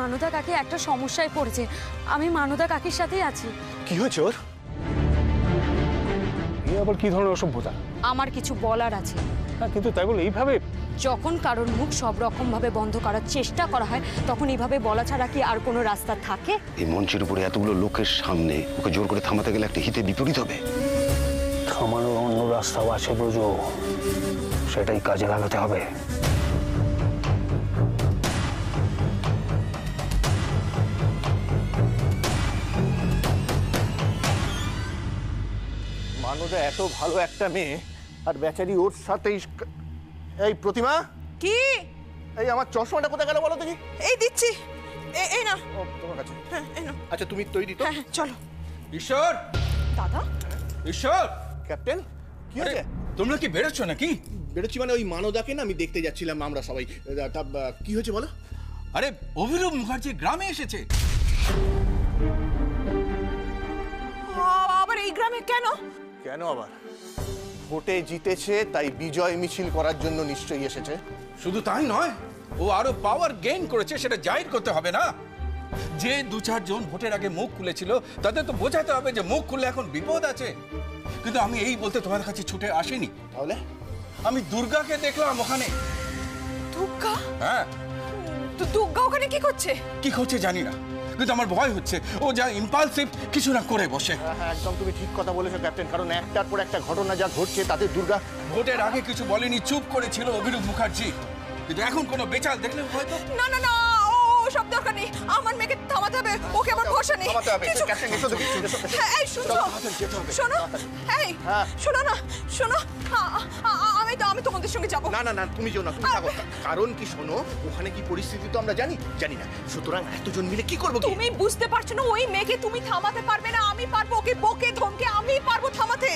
মানদা কাকি একটা সমস্যায় পড়েছে। আমি মানদা কাকির সাথেই আছি। কি হয়েছে ওর? আবার কি ধরনের অসভ্যতা? আমার কিছু বলার আছে। হ্যাঁ, কিন্তু তাই বলে এইভাবে? যখন কারোর মুখ সব রকম ভাবে বন্ধ করার চেষ্টা করা হয় তখন এইভাবে বলা ছাড়া কি আর কোনো রাস্তা থাকে? এই মঞ্চের উপরে এতগুলো লোকের সামনে ওকে জোর করে থামাতে গেলে একটা হিতে বিপরীত হবে। থামানোর অন্য রাস্তাও আছে ব্রজ, সেটাই কাজে লাগাতে হবে। মানদা এত ভালো একটা মেয়ে আর বেচারি ওর সাথেই। এই প্রতিমা, কি? এই আমার চশমাটা কোথায় গেল বলো দেখি। এই দিচ্ছি, এই না। ও তোমার কাছে? হ্যাঁ, এই নাও। আচ্ছা তুমি তৈরি তো? হ্যাঁ, চলো। ঈশ্বর, দাদা, ঈশ্বর, ক্যাপ্টেন কি হয়েছে? তোমরা কি বেরোচ্ছ নাকি? বেরোচ্ছি মানে ওই মানদাকে না আমি দেখতে যাচ্ছিলাম আমরা সবাই। তা কি হয়েছে বলো? আরে অভিরূপ মুখার্জি গ্রামে এসেছে। আবার এই গ্রামে কেন? কেন আবার? ভোটে জিতেছে তাই বিজয় মিছিল করার জন্য নিশ্চয়ই এসেছে। শুধু তাই নয়, ও আরো পাওয়ার গেইন করেছে, সেটা জাহির করতে হবে না? যে 2-4 জন ভোটের আগে মুখ খুলেছিল তাদের তো বোঝাতে হবে যে মুখ খুললে এখন বিপদ আছে। কিন্তু আমি এই বলতে তোমার কাছে ছুটে আসিনি। তাহলে? আমি দুর্গাকে দেখলাম ওখানে। দুর্গা? হ্যাঁ। তো দুর্গা ওখানে কি করছে? কি করছে জানি না, কিন্তু আমার ভয় হচ্ছে ও যা ইম্পালসিভ কিছু না করে বসে। হ্যাঁ, একদম তুমি ঠিক কথা বলেছো ক্যাপ্টেন, কারণ একটার পর একটা ঘটনা যা ঘটছে তাতে দুর্গা ভোটের আগে কিছু বলেনি, চুপ করেছিল অভিরূপ মুখার্জি, কিন্তু এখন কোনো বেচাল দেখলে হয়তো। না না না, ও সব দরকার নেই। আমার মেয়েকে থামাতে হবে, ওকে আমার ভরসা নেই। ক্যাপ্টেন এসো দেখি। হ্যাঁ, এই শুনছো? শোনো, এই শোনো না, শোনো। আমি তোমাদের সঙ্গে যাবো। না না না, তুমি যেও না, তুমি থাকো। কারণ কি শোনো, ওখানে কি পরিস্থিতি তো আমরা জানি না। সুতরাং এতজন মিলে কি করবো? তুমি বুঝতে পারছো না, ওই মেয়েকে তুমি থামাতে পারবে না, আমি পারবো। ওকে বকে ধমকে আমি পারবো থামাতে।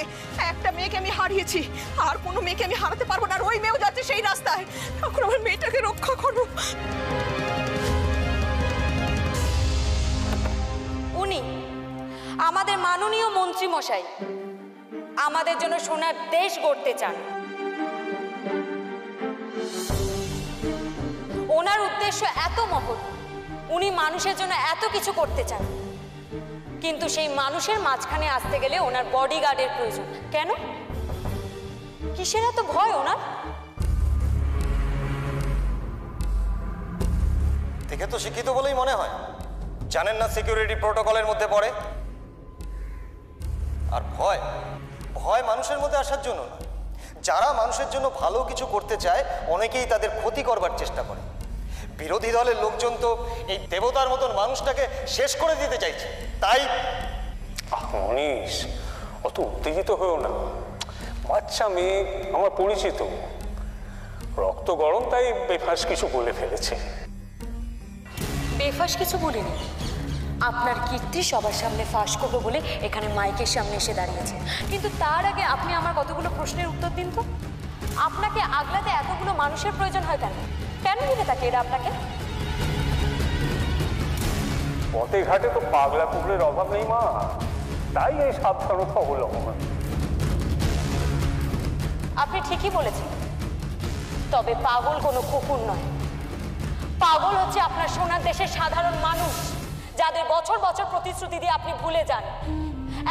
একটা মেয়েকে আমি হারিয়েছি, আর কোনো মেয়েকে আমি হারাতে পারবো না। আর ওই মেয়েও যাচ্ছে সেই রাস্তায়। এখন আমার মেয়েটাকে রক্ষা করবো। উনি আমাদের মাননীয় মন্ত্রী মশাই আমাদের জন্য সোনার দেশ গড়তে চান। ওনার উদ্দেশ্য এত মহৎ, উনি মানুষের জন্য এত কিছু করতে চান, কিন্তু সেই মানুষের মাঝখানে আসতে গেলে ওনার বডিগার্ডের প্রয়োজন। কেন? কিসের এত ভয় ওনার? দেখে তো শিক্ষিত বলেই মনে হয়, জানেন না সিকিউরিটি প্রোটোকলের মধ্যে পড়ে। আর ভয় ভয় মানুষের মধ্যে আসার জন্য না। যারা মানুষের জন্য ভালো কিছু করতে চায় অনেকেই তাদের ক্ষতি করবার চেষ্টা করে। বিরোধী দলের লোকজন তো এই দেবতার মতন মানুষটাকে শেষ করে দিতে চাইছে। তাই মনীষ, অত উত্তেজিত হয়েও না। বাচ্চা মেয়ে, আমার পরিচিত, রক্ত গরম, তাই বেফাস কিছু বলে ফেলেছে। বেফাস কিছু বলিনি, আপনার কীর্তি সবার সামনে ফাঁস করবো বলে এখানে মাইকের সামনে এসে দাঁড়িয়েছে। কিন্তু তার আগে আপনি আমার কতগুলো প্রশ্নের উত্তর দিন তো। আপনাকে আগলাতে এতগুলো মানুষের প্রয়োজন হয় কেন? কেন দিবে তাকে এরা আপনাকে? পথে ঘাটে তো পাগলা কুকুরের অভাব নেই মা, তাই এই সাবধানতা অবলম্বন। আপনি ঠিকই বলেছেন, তবে পাগল কোনো কুকুর নয়। পাগল হচ্ছে আপনার সোনার দেশের সাধারণ মানুষ, যাদের বছর বছর প্রতিশ্রুতি দিয়ে আপনি ভুলে যান।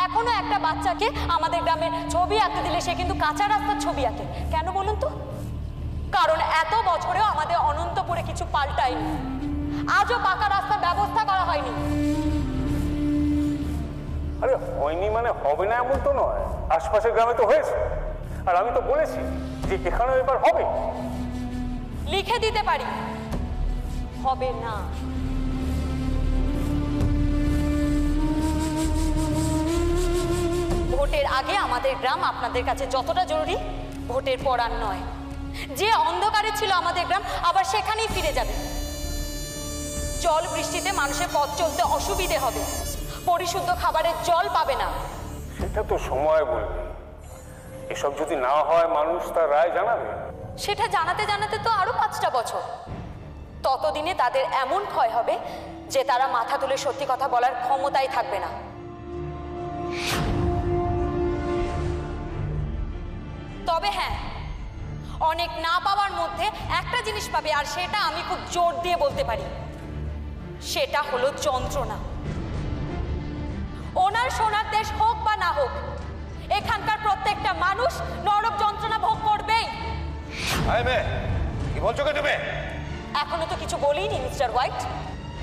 এখনো একটা বাচ্চাকে আমাদের গ্রামের ছবি আঁকতে দিলে সে কিন্তু কাঁচা রাস্তার ছবি আঁকে। কেন বলুন তো? কারণ এত বছরেও আমাদের অনন্তপুরে কিছু পাল্টায়নি, আজও পাকা রাস্তার ব্যবস্থা করা হয়নি। আরে হয়নি মানে হবে না এমন তো নয়, আশপাশের গ্রামে তো হয়েছে। আর আমি তো বলেছি যে এখানেও এবার হবে। লিখে দিতে পারি, হবে না। ভোটের আগে আমাদের গ্রাম আপনাদের কাছে যতটা জরুরি, ভোটের পর আর নয়। যে অন্ধকারে ছিল আমাদের গ্রাম আবার সেখানেই ফিরে যাবে। জল বৃষ্টিতে মানুষের পথ চলতে অসুবিধে হবে, পরিশুদ্ধ খাবারের জল পাবে না। সেটা তো সময় বলবে। এসব যদি না হয় মানুষ তার রায় জানাবে। সেটা জানাতে জানাতে তো আরো 5টা বছর। ততদিনে তাদের এমন ক্ষয় হবে যে তারা মাথা তুলে সত্যি কথা বলার ক্ষমতাই থাকবে না। তবে হ্যাঁ, অনেক না পাওয়ার মধ্যে একটা জিনিস পাবে, আর সেটা আমি খুব জোর দিয়ে বলতে পারি, সেটা হলো যন্ত্রণা। ওনার সোনার দেশ হোক বা না হোক, এখানকার প্রত্যেকটা মানুষ নরক যন্ত্রণা ভোগ করবেই। কি বলছো কে তুমি? এখনো তো কিছু বলিনি মিস্টার হোয়াইট,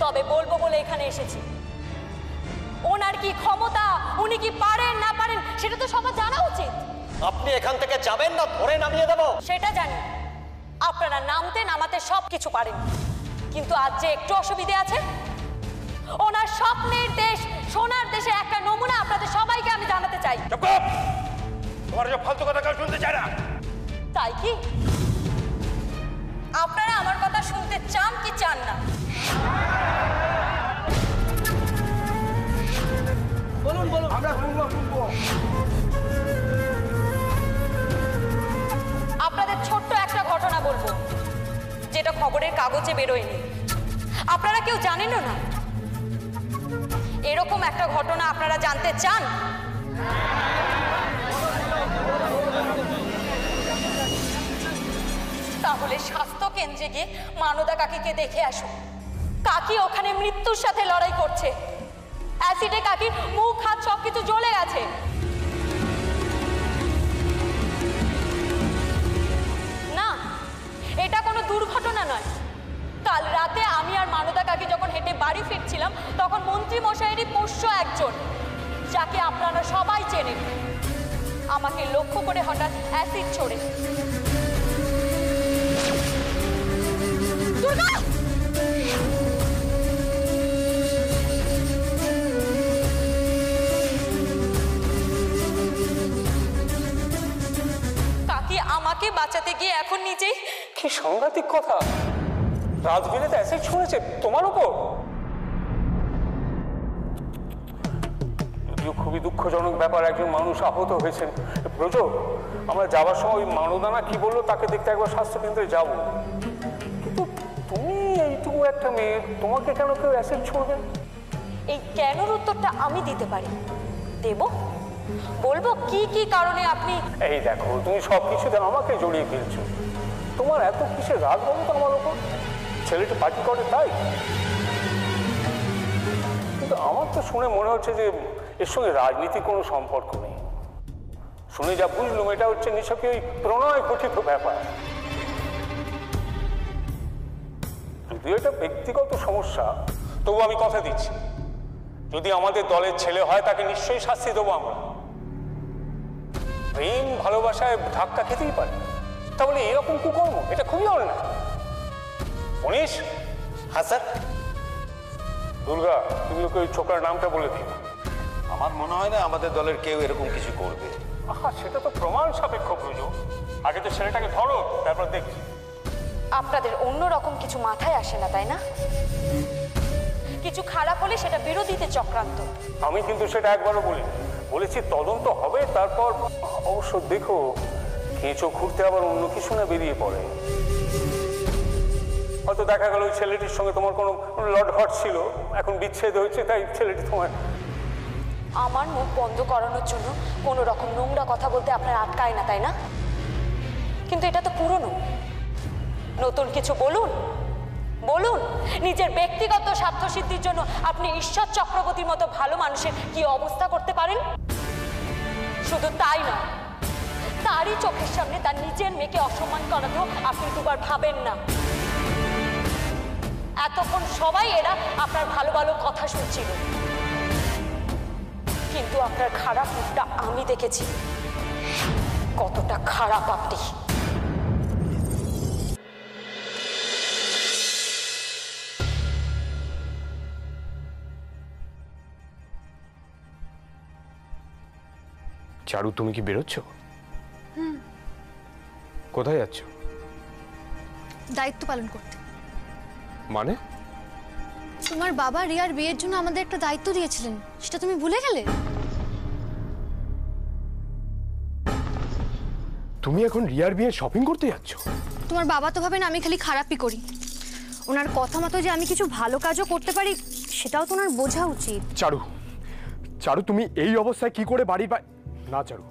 তবে বলবো বলে এখানে এসেছি। ওনার কি ক্ষমতা, উনি কি পারেন না পারেন সেটা তো সবার জানা উচিত। আপনি এখান থেকে যাবেন না ধরে নামিয়ে দেবো? সেটা জানি, আপনারা নামতে নামাতে সব কিছু পারেন, কিন্তু আজ যে একটু অসুবিধে আছে। ওনার স্বপ্নের দেশ সোনার দেশে একটা নমুনা আপনাদের সবাইকে আমি জানাতে চাই। তোমার যে ফালতু কথা কেউ শুনতে চায় না। তাই কি আপনারা আমার কথা শুনতে চান কি চান না? বলুন বলুন, আমরা শুনবো। আপনাদের ছোট্ট একটা ঘটনা বলবো, যেটা খবরের কাগজে বেরোয়নি, আপনারা কেউ জানেনও না। এরকম একটা ঘটনা আপনারা জানতে চান? তাহলে স্বাস্থ্য কেন্দ্রে গিয়ে মানদা কাকিকে দেখে আসুন। কাকি ওখানে মৃত্যুর সাথে লড়াই করছে। অ্যাসিডে কাকির মুখ হাত সবকিছু জ্বলে গেছে। না, এটা কোনো দুর্ঘটনা নয়। কাল রাতে আমি আর মানদা কাকি যখন হেঁটে বাড়ি ফিরছিলাম, তখন মন্ত্রী মশাইয়েরই পোষ্য একজন, যাকে আপনারা সবাই চেনেন, আমাকে লক্ষ্য করে হঠাৎ অ্যাসিড ছোড়ে। দুর্গা! কাকি আমাকে বাঁচাতে গিয়ে এখন নিজেই। কি সাংঘাতিক কথা! রাজবীরেতে অ্যাসিড ছুঁড়েছে তোমার উপর? যদিও খুবই দুঃখজনক ব্যাপার, একজন মানুষ আহত হয়েছেন। ব্রজ, আমরা যাবার সময় ওই মানদানা কি বললো তাকে দেখতে একবার স্বাস্থ্যকেন্দ্রে যাব, কিন্তু তুমি এইটুকু একটা মেয়ে, তোমাকে কেন কেউ অ্যাসিড ছুঁড়বে? এই কেনর উত্তরটা আমি দিতে পারি। দেব, বলবো কি কি কারণে আপনি। এই দেখো, তুমি সব কিছুতে আমাকে জড়িয়ে ফেলছো। তোমার এত কিসের রাগ বলো তো আমার ওপর? ছেলেটা পার্টি করে তাই? কিন্তু আমার তো শুনে মনে হচ্ছে যে এর সঙ্গে রাজনীতির কোনো সম্পর্ক নেই। শুনে যা বুঝলুম, এটা হচ্ছে নিছকই ওই প্রণয় গঠিত ব্যাপার। যদিও এটা ব্যক্তিগত সমস্যা, তবু আমি কথা দিচ্ছি, যদি আমাদের দলের ছেলে হয় তাকে নিশ্চয়ই শাস্তি দেবো আমরা। প্রেম ভালোবাসায় ধাক্কা খেতেই পারে, তাহলে এরকম কুকর্ম, এটা খুবই অন্যায়। মনীষ। হ্যাঁ স্যার। দুর্গা, তুমি ওকে ওই ছোকরার নামটা বলে দিও। আমার মনে হয় না আমাদের দলের কেউ এরকম কিছু করবে। আহা, সেটা তো প্রমাণ সাপেক্ষ প্রয়োজন। আগে তো ছেলেটাকে ধরো, তারপর দেখছি। আপনাদের অন্যরকম কিছু মাথায় আসে না, তাই না? কিছু খারাপ হলে সেটা বিরোধীতে চক্রান্ত। আমি কিন্তু সেটা একবারও বলিনি। বলেছি তদন্ত হবে, তারপর অবশ্য দেখো কেঁচো ঘুরতে আবার অন্য কিছু না বেরিয়ে পড়ে। হয়তো দেখা গেল ওই ছেলেটির সঙ্গে তোমার কোনো লটঘট ছিল, এখন বিচ্ছেদ হয়েছে, তাই ছেলেটি তোমার। আমার মুখ বন্ধ করানোর জন্য কোনো রকম নোংরা কথা বলতে আপনার আটকায় না, তাই না? কিন্তু এটা তো পুরনো। নতুন কিছু বলুন, বলুন। নিজের ব্যক্তিগত স্বার্থসিদ্ধির জন্য আপনি ঈশ্বর চক্রবর্তীর মতো ভালো মানুষের কি অবস্থা করতে পারেন? শুধু তাই নয়, তারই চোখের সামনে তার নিজের মেয়েকে অসম্মান করাতেও আপনি দুবার ভাবেন না। এতক্ষণ সবাই এরা আপনার ভালো ভালো কথা শুনছিল, কিন্তু আপনার খারাপ মুখটা আমি দেখেছি। কতটা খারাপ আপনি। চারু, তুমি কি বেরোচ্ছ? কোথায় যাচ্ছ? দায়িত্ব পালন করতে। মানে? তোমার বাবা রিয়ার বিয়ের জন্য আমাদের একটা দায়িত্ব দিয়েছিলেন, সেটা তুমি ভুলে গেলে? তুমি এখন রিয়ার বিয়ে শপিং করতে যাচ্ছ? তোমার বাবা তো ভাবেন আমি খালি খারাপই করি। ওনার কথা মতো যে আমি কিছু ভালো কাজও করতে পারি, সেটাও তো ওনার বোঝা উচিত। চারু, চারু, তুমি এই অবস্থায় কি করে বাড়ি পাই? না চারু,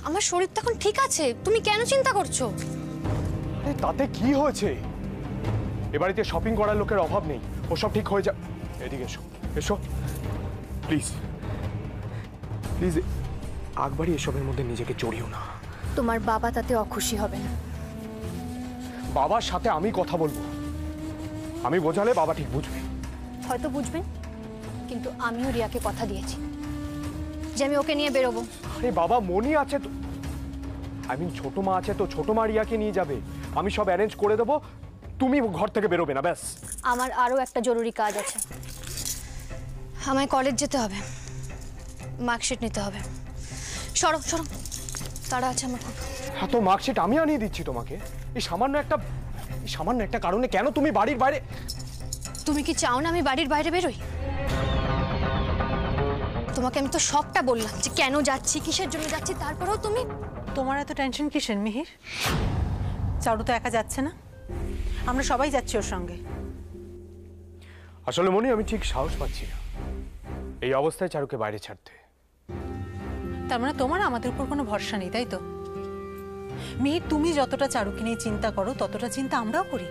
আমার শরীর তো এখন ঠিক আছে, তুমি কেন চিন্তা করছো? তাতে কি হয়েছে? এ বাড়িতে শপিং করার লোকের অভাব নেই, ওসব ঠিক হয়ে যা। এদিকে এসো, এসো প্লিজ প্লিজ, একবারই এসবের মধ্যে নিজেকে জড়িও না। তোমার বাবা তাতে অখুশি হবে না। বাবার সাথে আমি কথা বলবো, আমি বোঝালে বাবা ঠিক বুঝবে। হয়তো বুঝবেন, কিন্তু আমিও রিয়াকে কথা দিয়েছি যে আমি ওকে নিয়ে বেরোবো। আরে বাবা, মনি আছে তো, ছোট মা আছে তো, ছোট মা রিয়াকে নিয়ে যাবে। আমি সব অ্যারেঞ্জ করে দেবো, তুমি ঘর থেকে বেরোবে না ব্যাস। আমার আরও একটা জরুরি কাজ আছে। আমায় কলেজ যেতে হবে, মার্কশিট নিতে হবে। সরো সরো, তারা আছে আমার খুব। হ্যাঁ, তো মার্কশিট আমি আনিয়ে দিচ্ছি তোমাকে। এই সামান্য একটা কারণে কেন তুমি বাড়ির বাইরে? তুমি কি চাও না আমি বাড়ির বাইরে বেরোই? তোমাকে আমি তো সবটা বললাম যে কেন যাচ্ছি, কিসের জন্য যাচ্ছি, তারপরেও তুমি। তোমার এত টেনশন কিসের মিহির? চারু তো একা যাচ্ছে না, আমরা সবাই যাচ্ছি ওর সঙ্গে। আসলে মনি, আমি ঠিক সাহস পাচ্ছি না এই অবস্থায় চারুকে বাইরে ছাড়তে। তার মানে তোমার আমাদের উপর কোনো ভরসা নেই, তাই তো? মিহির, তুমি যতটা চারুকে নিয়ে চিন্তা করো ততটা চিন্তা আমরাও করি।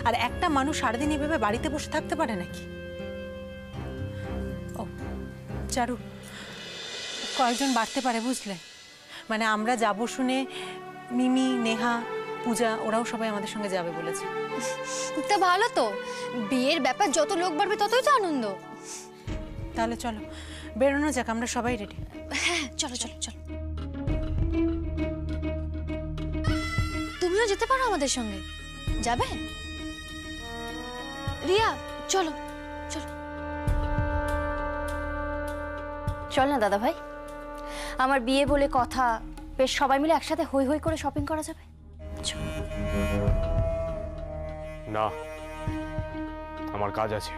আর একটা মানুষ সারাদিন এভাবে বাড়িতে বসে থাকতে পারে নাকি? ও চারু, কয়েকজন বাড়তে পারে বুঝলে, মানে আমরা যাব শুনে মিমি, নেহা, পূজা ওরাও সবাই আমাদের সঙ্গে যাবে বলেছে। তা ভালো তো, বিয়ের ব্যাপার যত লোক বাড়বে ততই তো আনন্দ। তাহলে চলো বেরোনো যাক, আমরা সবাই রেডি। হ্যাঁ চলো চলো চলো। তুমিও যেতে পারো আমাদের সঙ্গে, যাবে? রিয়া চলো চলো। চল না দাদা ভাই, আমার বিয়ে বলে কথা, বেশ সবাই মিলে একসাথে হই হই করে শপিং করা যাবে। না, আমার কাজ আছে।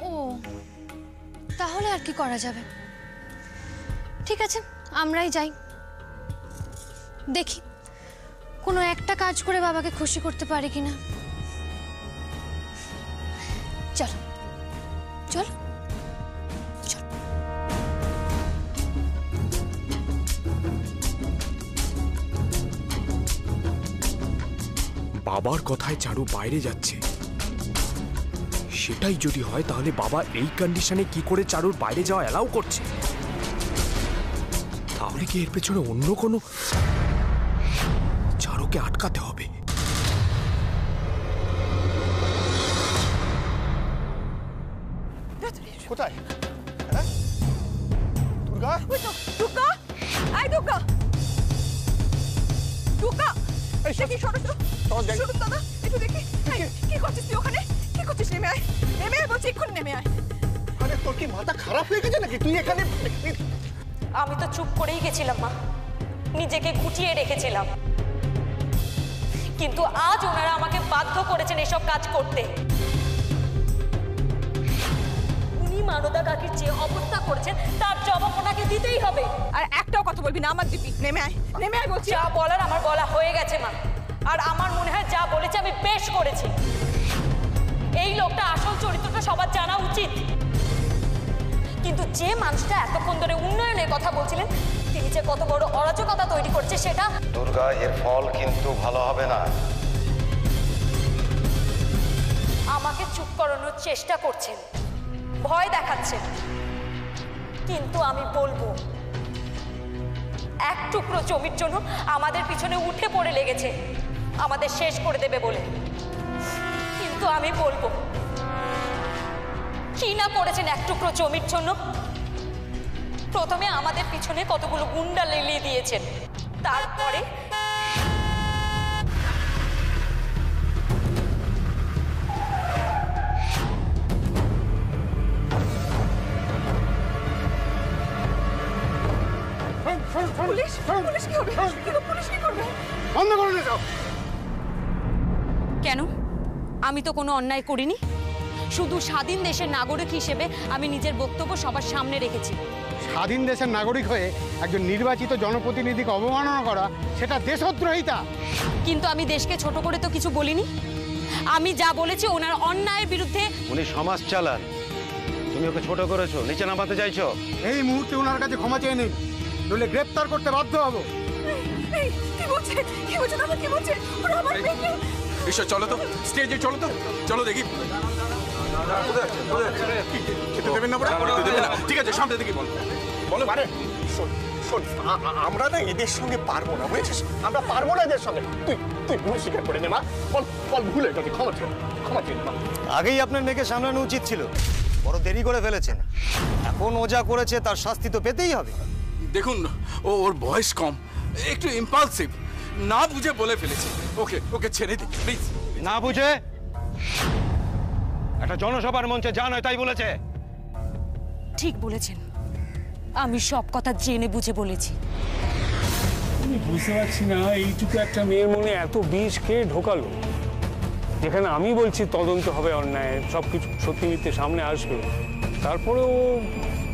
ও তাহলে আর কি করা যাবে? ঠিক আছে, আমরাই যাই। দেখি কোনো একটা কাজ করে বাবাকে খুশি করতে পারি কিনা। চলো চল। বাবার কথায় চারু বাইরে যাচ্ছে, সেটাই যদি হয় তাহলে বাবা এই কন্ডিশনে কি করে চারুর বাইরে যাওয়া অ্যালাউ করছে? তাহলে কি এর পেছনে অন্য কোনো? চারুকে আটকাতে হবে। কোথায়? হ্যাঁ? দুর্গা? দুর্গা, আই দুর্গা, দুর্গা, দেখি সরো সরো সরো দাদা, একটু দেখি। কি করছিস তুই ওখানে? কি করছিস? নেমে আয়, নেমে আয় বলছি, এক্ষুনি নেমে আয়। আরে তোর কি মাথা খারাপ হয়ে গেছে নাকি? তুই এখানে? আমি তো চুপ করেই গেছিলাম মা, নিজেকে গুটিয়ে রেখেছিলাম, কিন্তু আজ ওনারা আমাকে বাধ্য করেছেন এসব কাজ করতে। উনি মানদা কাকির যে অবস্থা করেছেন তার জবাব ওনাকে দিতেই হবে। আর একটাও কথা বলবি না আমার দিবি। নেমে আয়, নেমে আয় বলছি। যা বলার আমার বলা হয়ে গেছে মা, আর আমার মনে হয় যা বলেছে আমি বেশ করেছি। এই লোকটা আসল চরিত্রটা সবার জানা উচিত, কিন্তু যে মানুষটা এতক্ষণ ধরে উন্নয়নের কথা বলছিলেন তিনি যে কত বড় অরাজকতা তৈরি করছে সেটা। দুর্গা, এর ফল কিন্তু ভালো হবে না। আমাকে চুপ করানোর চেষ্টা করছেন, ভয় দেখাচ্ছেন, কিন্তু আমি বলবো এক টুকরো জমির জন্য আমাদের পিছনে উঠে পড়ে লেগেছে আমাদের শেষ করে দেবে বলে, কিন্তু আমি বলবো কি না করেছেন এক টুকরো জমির জন্য। প্রথমে আমাদের পিছনে কতগুলো গুন্ডা লেলিয়ে দিয়েছেন, তারপরে পুলিশ, পুলিশ কি হবে? কিন্তু পুলিশ কি করবে? বন্ধ করে দাও। কেন? আমি তো কোনো অন্যায় করিনি, শুধু স্বাধীন দেশের নাগরিক হিসেবে আমি নিজের বক্তব্য সবার সামনে রেখেছি। স্বাধীন দেশের নাগরিক হয়ে একজন নির্বাচিত জনপ্রতিনিধিকে অবমাননা করা, সেটা দেশদ্রোহিতা। কিন্তু আমি দেশকে ছোট করে তো কিছু বলিনি, আমি যা বলেছি ওনার অন্যায়ের বিরুদ্ধে। উনি সমাজ চালান, তুমি ওকে ছোট করেছো, নিচে নামাতে চাইছো। এই মুহূর্তে ওনার কাছে ক্ষমা চেয়ে নিন, নইলে গ্রেপ্তার করতে বাধ্য হবো। এই কি বলছে? কি বলছে দাদা? কি বলছে? ওরা আমার মেয়েকে ঈশ্বর চলো তো, স্টেজে চলো তো, চলো দেখি। খেতে দেবেন না? ঠিক আছে, সামনে দেখি বলো বলো। মানে শোন শোন, আমরা না এদের সঙ্গে পারবো না, বুঝেছিস? আমরা পারবো না এদের সঙ্গে। তুই তুই ভুল স্বীকার করে নে মা, বল বল ভুলে গেছি, ক্ষমা চেয়ে মা। আগেই আপনার মেয়েকে সামলানো উচিত ছিল, বড় দেরি করে ফেলেছেন। এখন ও যা করেছে তার শাস্তি তো পেতেই হবে। দেখুন, ওর বয়স কম, একটু ইম্পালসিভ, না বুঝে বলে ফেলেছে। ওকে ওকে ছেড়ে দিন প্লিজ। না বুঝে একটা জনসভার মঞ্চে যা নয় তাই বলেছে। ঠিক বলেছেন, আমি সব কথা জেনে বুঝে বলেছি। আমি বুঝতে পারছি না এইটুকু একটা মেয়ের মনে এত বিষ কে ঢোকালো, যেখানে আমি বলছি তদন্ত হবে অন্যায়, সবকিছু সত্যি মিথ্যে সামনে আসবে, তারপরেও।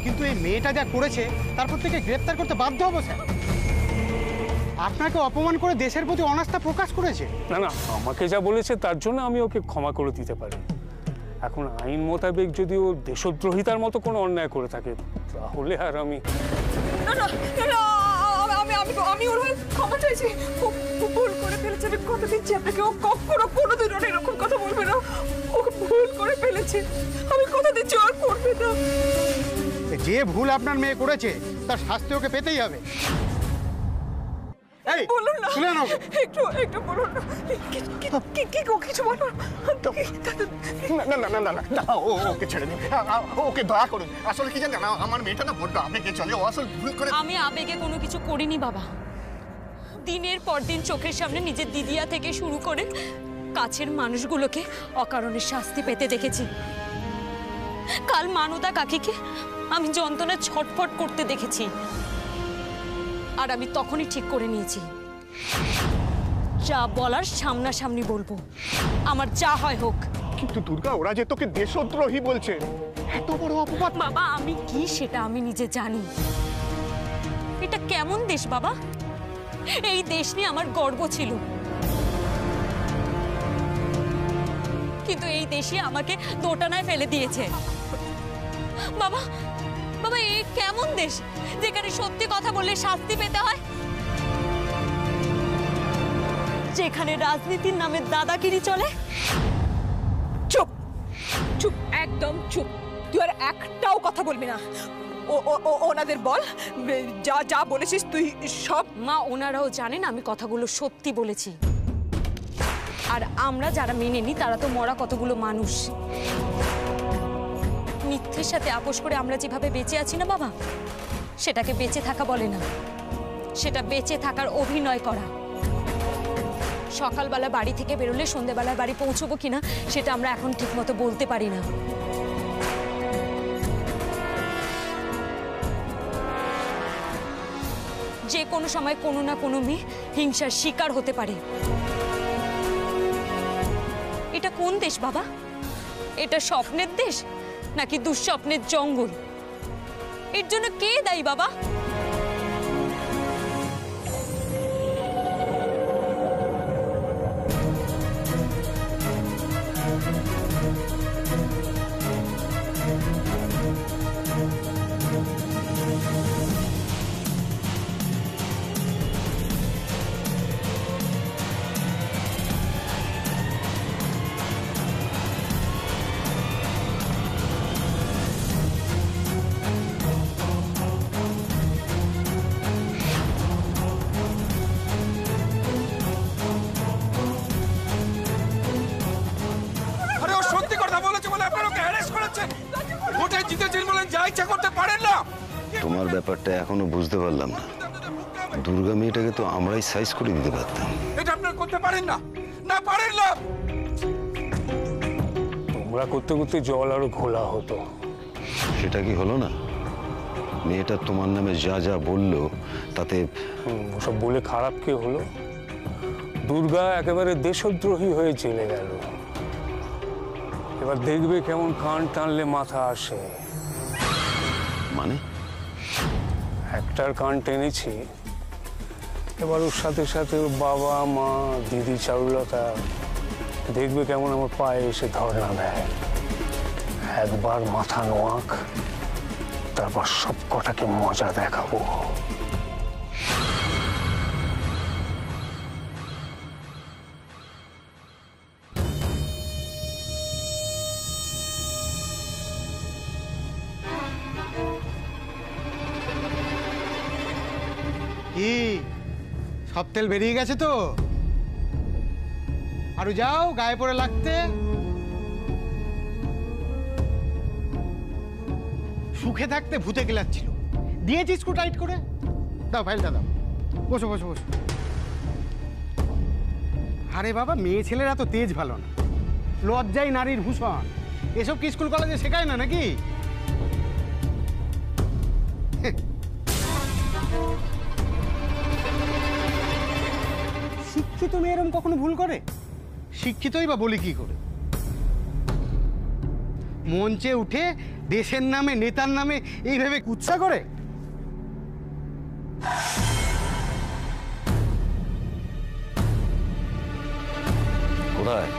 কিন্তু এই মেয়েটা যা করেছে তারপর থেকে গ্রেপ্তার করতে বাধ্য হবো স্যার। আপনাকে অপমান করে দেশের প্রতি অনাস্থা প্রকাশ করেছে। না না, আমাকে যা বলেছে তার জন্য আমি ওকে ক্ষমা করে দিতে পারি। এখন আইন মোতাবেক যদি ও দেশদ্রোহিতার মতো কোনো অন্যায় করে থাকে তাহলে আর আমি। না না না, আমি আমি আমি ওর হয়ে ক্ষমা চাইছি। ভুল করে ফেলেছে, আমি কথা দিচ্ছি আপনাকে। ও কখনো কোনোদিন ওর এরকম কথা বলবে না। ও ভুল করে ফেলেছে, আমি কথা দিচ্ছি আর করবে না। যে ভুল আপনার মেয়ে করেছে তার শাস্তি ওকে পেতেই হবে। এই বলুন না, শুনে নাও। একটু একটু বলুন না, কিছু বলুন। না না না না না, ওকে ছেড়ে দিন, ওকে দয়া করুন। আসলে কি জানেন, আমার মেয়েটা না বড্ড আবেগে চলে, ও আসলে ভুল করে। আমি আবেগে কোনো কিছু করিনি বাবা। দিনের পর দিন চোখের সামনে নিজের দিদিয়া থেকে শুরু করে কাছের মানুষগুলোকে অকারণে শাস্তি পেতে দেখেছি। কাল মানুদা কাকিকে আমি যন্ত্রণায় ছটফট করতে দেখেছি, আর আমি তখনই ঠিক করে নিয়েছি যা বলার সামনাসামনি বলবো, আমার যা হয় হোক। কিন্তু দুর্গা, ওরা যে তোকে দেশদ্রোহী বলছে, এত বড় অপবাদ। বাবা আমি কি সেটা আমি নিজে জানি। এটা কেমন দেশ বাবা? এই দেশ নিয়ে আমার গর্ব ছিল, কিন্তু এই দেশে আমাকে দোটানায় ফেলে দিয়েছে। বাবা বাবা, এই কেমন দেশ যেখানে সত্যি কথা বললে শাস্তি পেতে হয়, যেখানে রাজনীতির নামে দাদাগিরি চলে। চুপ চুপ, একদম চুপ। তুই আর একটাও কথা বলবি না। ওনাদের বল, যা যা বলেছিস তুই সব। মা, ওনারাও জানেন আমি কথাগুলো সত্যি বলেছি, আর আমরা যারা মেনে নিই তারা তো মরা কতগুলো মানুষ। মিথ্যের সাথে আপোষ করে আমরা যেভাবে বেঁচে আছি না বাবা, সেটাকে বেঁচে থাকা বলে না, সেটা বেঁচে থাকার অভিনয় করা। সকালবেলা বাড়ি থেকে বেরোলে সন্ধ্যেবেলায় বাড়ি পৌঁছবো কিনা সেটা আমরা এখন ঠিকমতো বলতে পারি না। যে কোনো সময় কোনো না কোনো মেয়ে হিংসার শিকার হতে পারে। এটা কোন দেশ বাবা? এটা স্বপ্নের দেশ নাকি দুঃস্বপ্নের জঙ্গল? এর জন্য কে দায়ী বাবা? তোমার ব্যাপারটা এখনো বুঝতে পারলাম না। দুর্গা মেয়েটাকে তো আমরাই সাইজ করে দিতে পারতাম। এটা আপনারা করতে পারেন না, না পারেন না। তোমরা করতে করতে জল আরো ঘোলা হতো। সেটা কি হলো না? মেয়েটা তোমার নামে যা যা বললো তাতে ওসব বলে খারাপ কে হলো? দুর্গা একেবারে দেশদ্রোহী হয়ে চলে গেল। এবার দেখবে কেমন কান টানলে মাথা আসে। মানে একটার কান টেনেছি, এবার ওর সাথে সাথে ওর বাবা মা দিদি চারুলতা দেখবে কেমন আমার পায়ে এসে ধর্ণা দেয়। একবার মাথা নোয়াক, তারপর সব কটাকে মজা দেখাবো। সব তেল বেরিয়ে গেছে তো? আরো যাও, গায়ে পড়ে লাগতে। সুখে থাকতে ভূতে গেলাচ্ছিল, দিয়েছি স্ক্রু টাইট করে। দাও ফাইলটা দাও। বসো বসো বসো। আরে বাবা, মেয়ে ছেলেরা তো তেজ ভালো না, লজ্জাই নারীর ভূষণ। এসব কি স্কুল কলেজে শেখায় না নাকি? শিক্ষিত মেয়ে এরকম কখনো ভুল করে? শিক্ষিতই বা বলি কি করে? মঞ্চে উঠে দেশের নামে, নেতার নামে এইভাবে কুৎসা করে? কোথায়